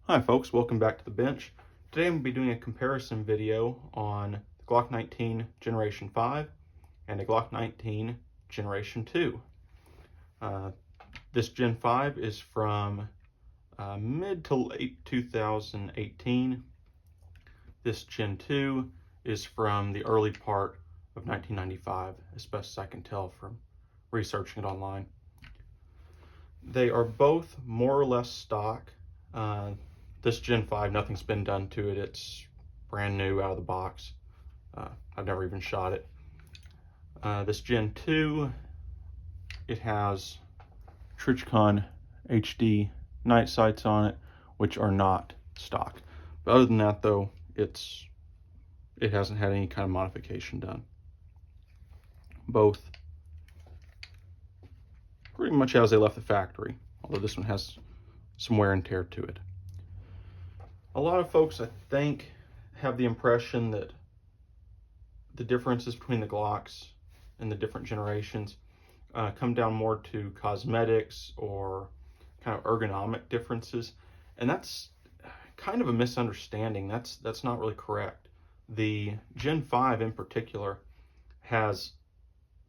Hi folks, welcome back to the bench. Today I'm going to be doing a comparison video on the Glock 19 Generation 5 and the Glock 19 Generation 2. This Gen 5 is from mid to late 2018. This Gen 2 is from the early part of 1995, as best as I can tell from researching it online. They are both more or less stock. This Gen 5, nothing's been done to it. It's brand new out of the box. I've never even shot it. This Gen 2, it has Trijicon HD night sights on it, which are not stock. But other than that, though, it hasn't had any kind of modification done. Both pretty much as they left the factory, although this one has some wear and tear to it. A lot of folks, I think, have the impression that the differences between the Glocks and the different generations come down more to cosmetics or kind of ergonomic differences, and that's kind of a misunderstanding. That's not really correct. The Gen 5 in particular has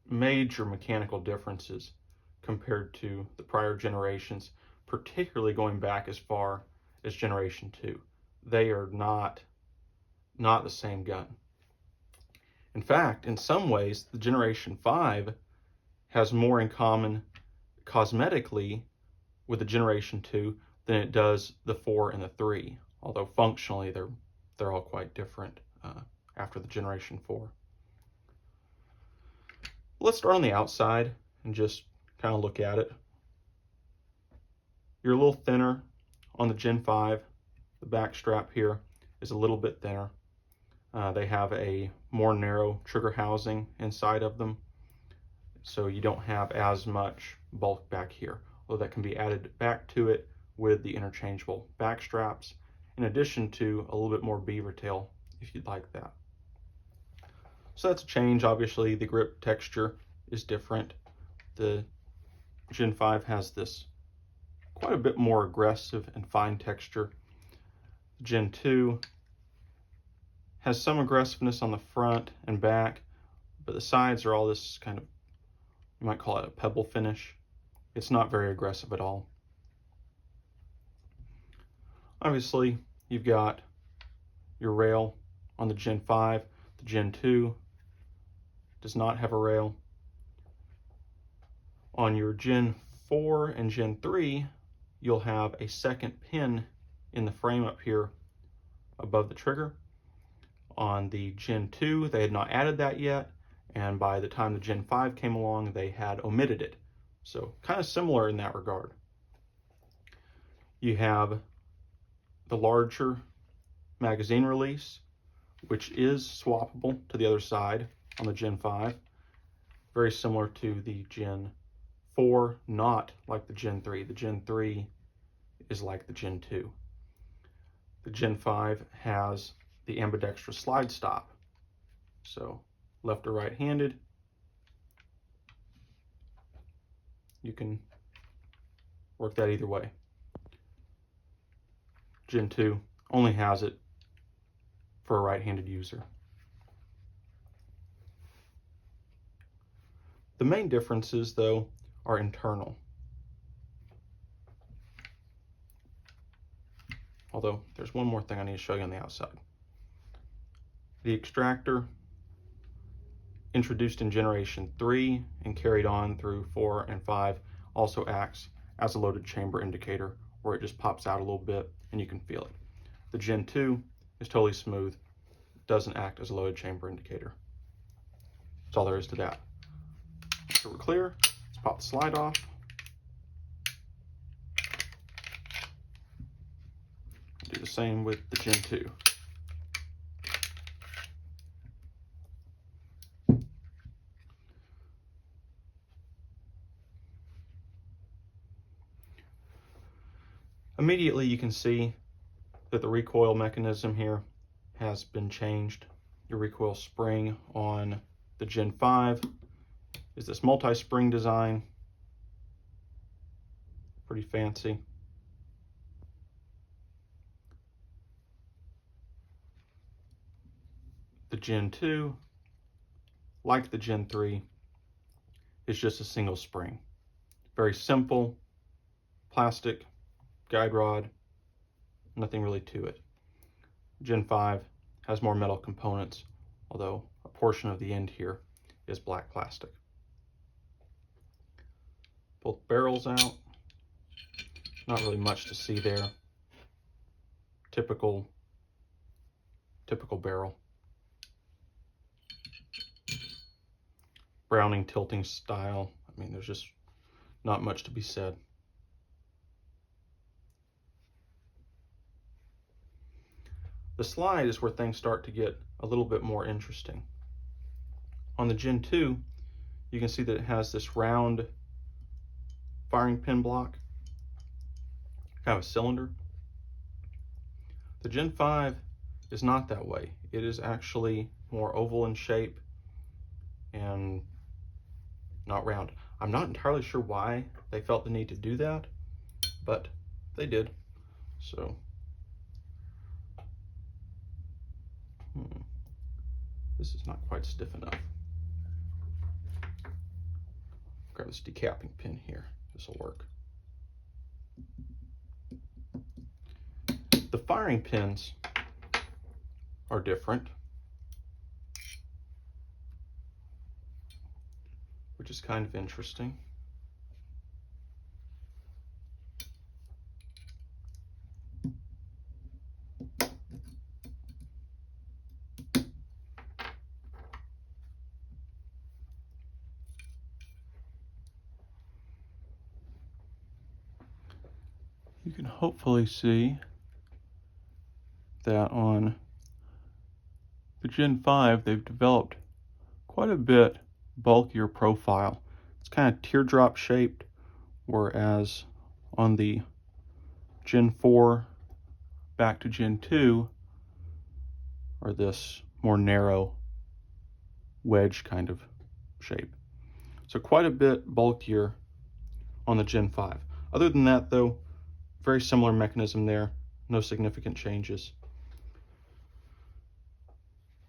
major mechanical differences compared to the prior generations, particularly going back as far as Generation 2. They are not the same gun. In fact, in some ways, the Generation 5 has more in common cosmetically with the Generation 2 than it does the 4 and the 3, although functionally they're all quite different after the Generation 4. Let's start on the outside and just kind of look at it. You're a little thinner on the Gen 5. The back strap here is a little bit thinner. They have a more narrow trigger housing inside of them, so you don't have as much bulk back here, although that can be added back to it with the interchangeable back straps, in addition to a little bit more beaver tail if you'd like that. So that's a change. Obviously, the grip texture is different. The Gen 5 has this quite a bit more aggressive and fine texture. Gen 2 has some aggressiveness on the front and back, but the sides are all this kind of, you might call it a pebble finish. It's not very aggressive at all. Obviously, you've got your rail on the Gen 5. The Gen 2 does not have a rail. On your Gen 4 and Gen 3, you'll have a second pin in the frame up here above the trigger. On the Gen 2, they had not added that yet, and by the time the Gen 5 came along, they had omitted it. So kind of similar in that regard. You have the larger magazine release, which is swappable to the other side on the Gen 5. Very similar to the Gen 4, not like the Gen 3. The Gen 3 is like the Gen 2. The Gen 5 has the ambidextrous slide stop. So left or right-handed, you can work that either way. Gen 2 only has it for a right-handed user. The main differences, though, are internal. Although there's one more thing I need to show you on the outside. The extractor, introduced in Generation 3 and carried on through 4 and 5, also acts as a loaded chamber indicator, where it just pops out a little bit and you can feel it. The Gen 2 is totally smooth, doesn't act as a loaded chamber indicator. That's all there is to that. So we're clear. Let's pop the slide off. Do the same with the Gen 2. Immediately you can see that the recoil mechanism here has been changed. Your recoil spring on the Gen 5 is this multi-spring design. Pretty fancy. Gen 2, like the Gen 3, is just a single spring. Very simple, plastic, guide rod, nothing really to it. Gen 5 has more metal components, although a portion of the end here is black plastic. Both barrels out, not really much to see there. Typical barrel. Browning tilting style. I mean, there's just not much to be said. The slide is where things start to get a little bit more interesting. On the Gen 2, you can see that it has this round firing pin block, kind of a cylinder. The Gen 5 is not that way. It is actually more oval in shape and not round. I'm not entirely sure why they felt the need to do that, but they did. So, this is not quite stiff enough. Grab this decapping pin here. This will work. The firing pins are different, which is kind of interesting. You can hopefully see that on the Gen 5, they've developed quite a bit bulkier profile. It's kind of teardrop shaped, whereas on the Gen 4 back to Gen 2 are this more narrow wedge kind of shape. So quite a bit bulkier on the Gen 5. Other than that though, very similar mechanism there, no significant changes.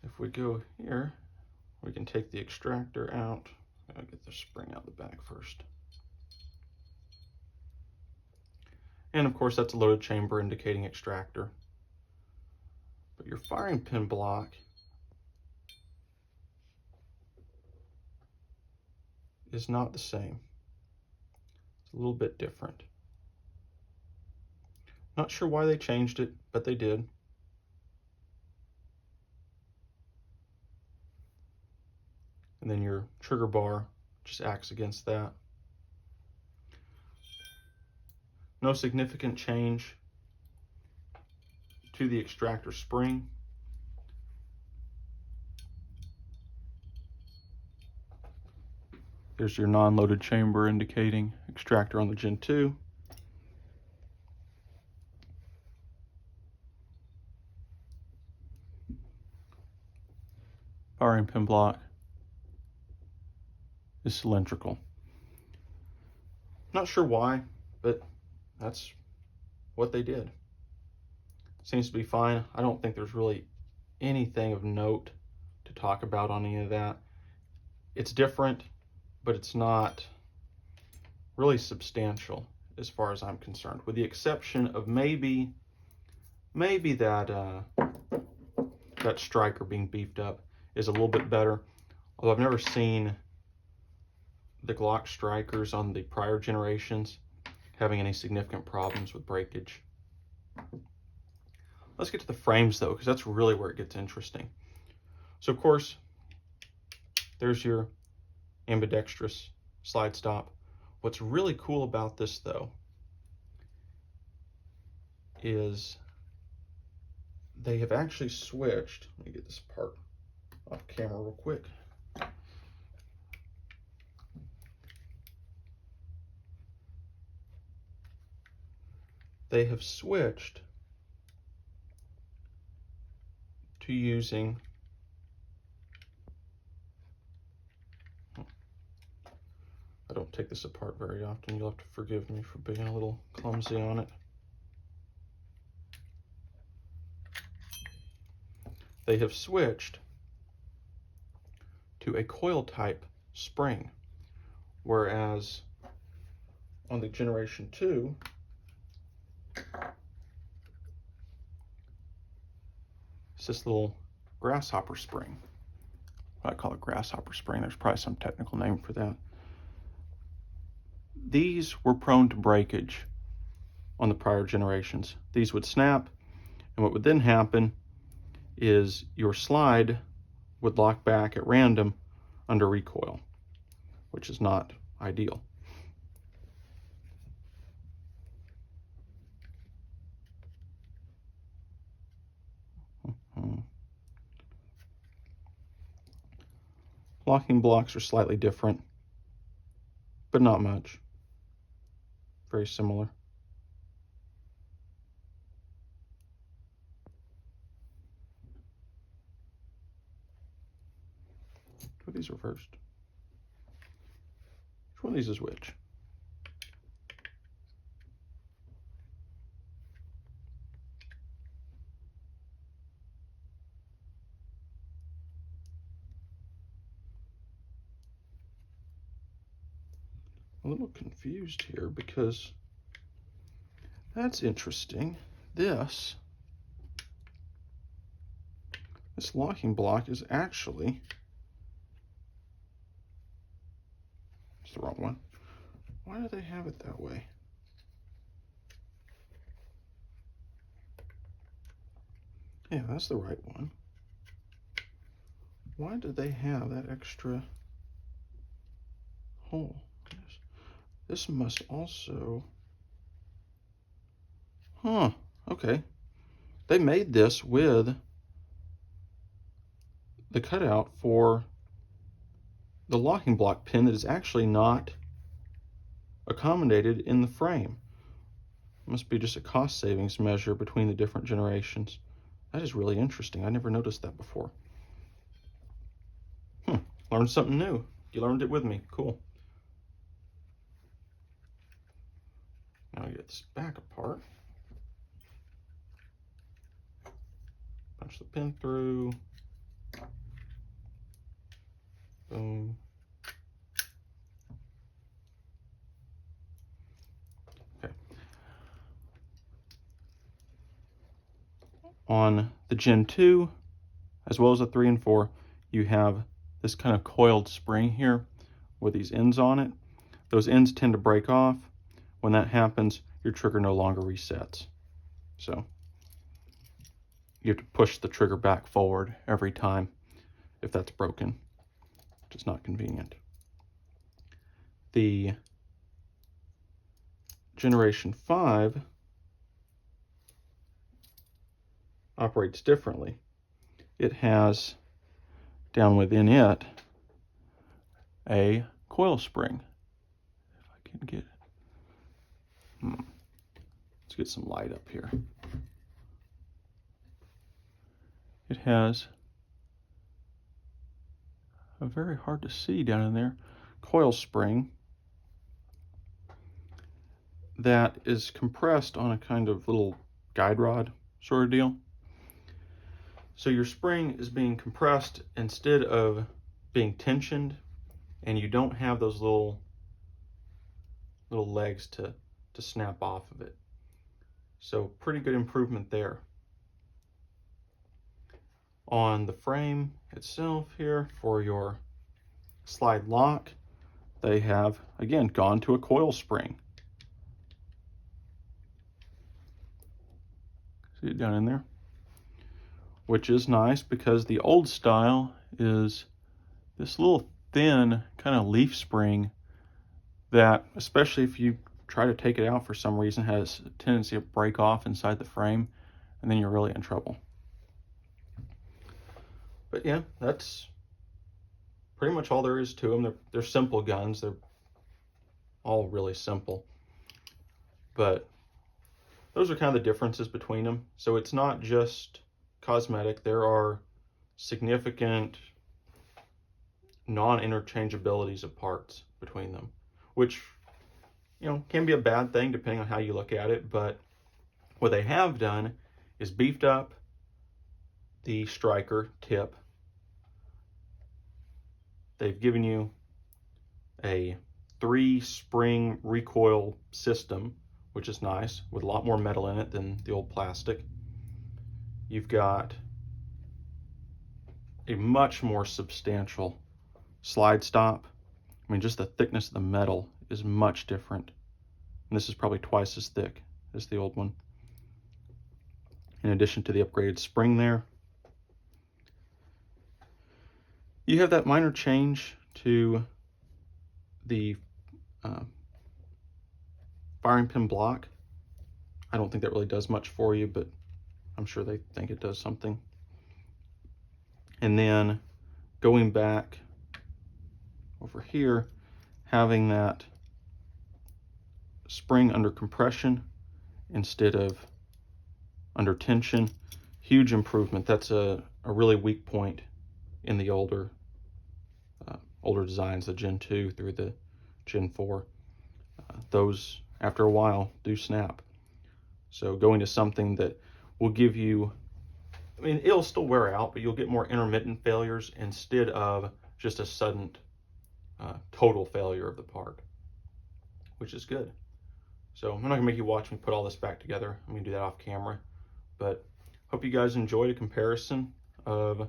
If we go here, we can take the extractor out. I'll get the spring out the back first. And of course that's a loaded chamber indicating extractor. But your firing pin block is not the same. It's a little bit different. Not sure why they changed it, but they did. And then your trigger bar just acts against that. No significant change to the extractor spring. There's your non-loaded chamber indicating extractor on the Gen 2. Firing pin block is cylindrical. Not sure why, but that's what they did. Seems to be fine. I don't think there's really anything of note to talk about on any of that. It's different, but it's not really substantial as far as I'm concerned, with the exception of maybe that that striker being beefed up is a little bit better. Although I've never seen the Glock strikers on the prior generations having any significant problems with breakage. Let's get to the frames though, because that's really where it gets interesting. So of course, there's your ambidextrous slide stop. What's really cool about this though is they have actually switched. Let me get this part off camera real quick. They have switched to using I don't take this apart very often. You'll have to forgive me for being a little clumsy on it. They have switched to a coil type spring, whereas on the Generation 2, it's this little grasshopper spring. I call it grasshopper spring. There's probably some technical name for that. These were prone to breakage on the prior generations. These would snap, and what would then happen is your slide would lock back at random under recoil, which is not ideal. Locking blocks are slightly different, but not much. Very similar. Are these reversed? Which one of these is which? A little confused here because that's interesting. This locking block is actually, it's the wrong one. Why do they have it that way? Yeah, that's the right one. Why do they have that extra hole? This must also, okay. They made this with the cutout for the locking block pin that is actually not accommodated in the frame. It must be just a cost savings measure between the different generations. That is really interesting. I never noticed that before. Learned something new. You learned it with me. Cool. Now I get this back apart. Punch the pin through. Boom. Okay. On the Gen 2, as well as the 3 and 4, you have this kind of coiled spring here with these ends on it. Those ends tend to break off. When that happens, your trigger no longer resets. So you have to push the trigger back forward every time if that's broken, which is not convenient. The Generation 5 operates differently. It has down within it a coil spring. If I can get it. Let's get some light up here. It has a very hard to see down in there coil spring that is compressed on a kind of little guide rod sort of deal. So your spring is being compressed instead of being tensioned, and you don't have those little legs to snap off of it. So pretty good improvement there. On the frame itself here for your slide lock, they have, again, gone to a coil spring. See it down in there? Which is nice because the old style is this little thin kind of leaf spring that, especially if you try to take it out for some reason, has a tendency to break off inside the frame, and then you're really in trouble. But yeah, that's pretty much all there is to them. They're simple guns. They're all really simple. But those are kind of the differences between them. So it's not just cosmetic. There are significant non-interchangeabilities of parts between them, which, you know, can be a bad thing depending on how you look at it. But what they have done is beefed up the striker tip, they've given you a 3-spring recoil system, which is nice, with a lot more metal in it than the old plastic. You've got a much more substantial slide stop. I mean, just the thickness of the metal is much different. And this is probably twice as thick as the old one. In addition to the upgraded spring there. You have that minor change to the firing pin block. I don't think that really does much for you, but I'm sure they think it does something. And then going back over here, having that spring under compression instead of under tension, huge improvement. That's a really weak point in the older designs, the Gen 2 through the Gen 4. Those, after a while, do snap. So going to something that will give you, I mean, it'll still wear out, but you'll get more intermittent failures instead of just a sudden total failure of the part, which is good. So I'm not gonna make you watch me put all this back together. I'm gonna do that off camera, but hope you guys enjoyed a comparison of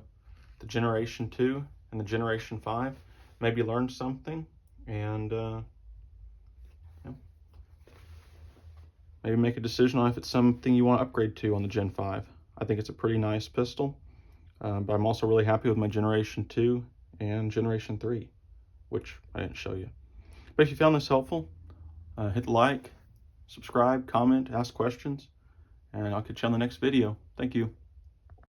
the Generation 2 and the Generation 5. Maybe learned something, and maybe make a decision on if it's something you want to upgrade to on the Gen 5. I think it's a pretty nice pistol, but I'm also really happy with my Generation 2 and Generation 3, which I didn't show you. But if you found this helpful, hit like, subscribe, comment, ask questions, and I'll catch you on the next video. Thank you.